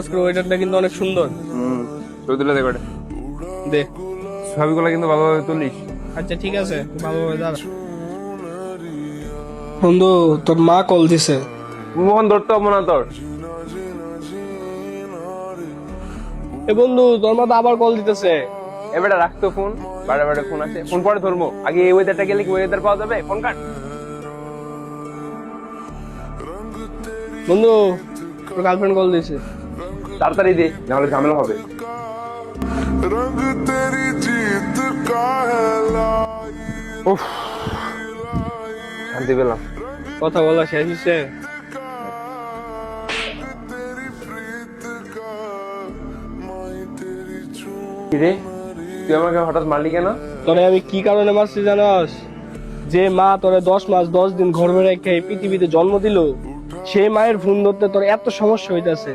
আজকের ওয়েদারটা কিন্তু অনেক সুন্দর। ছবি তুলে দেখো দে। ছবিগুলো কিন্তু ভালোভাবে তুলিস। আচ্ছা ঠিক আছে, ভালোভাবে দাঁড়া। বন্ধু, তোর মা কল দিছে। মোহন ধরতে হবো না তোর। এ বন্ধু, তোর মা তো আবার কল দিতেছে। এবারে রাখতো ফোন, বারে বারে ফোন আসে, ফোন পরে ধরবো। আগে এই ওয়েদারটা গেলে কি ওয়েদার পাওয়া যাবে? Phone cut. বন্ধু, তোর গার্লফ্রেন্ড কল দিছে। তাড়াতাড়ি দে, নাহলে ঝামেলা হবে। উফ, শান্তি পেলাম। কথা বলা শেষ হচ্ছে। কিরে, তুই আমাকে হঠাৎ মারলি কেন? তোরে আমি কি কারণে মারছি জানাস? যে মা তোরে 10 মাস 10 দিন গর্ভে রেখে এই পৃথিবীতে জন্ম দিল, সেই মায়ের ফোন ধরতে তোর এত সমস্যা হইতাছে।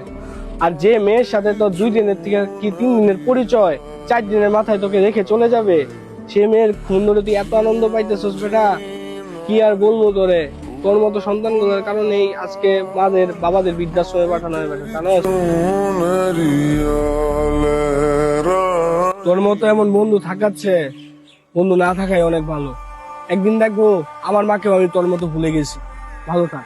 আর যে মেয়ের সাথে তোর 2 দিনের থেকে কি 3 দিনের পরিচয়, 4 দিনের মাথায় তোকে রেখে চলে যাবে, সে মেয়ের ফোন ধরে তুই এত আনন্দ পাইতেছস বেটা, কি আর বলবো তোরে। তোর মতো সন্তানগুলোর কারণেই আজকে মাদের বাবাদের বৃদ্ধাশ্রমে পাঠানো হয় বেটা, জানোস? তোর মতো এমন বন্ধু থাকাচ্ছে, বন্ধু না থাকাই অনেক ভালো। একদিন দেখবো আমার মাকেও আমি তোর মতো ভুলে গেছি। ভালো থাক।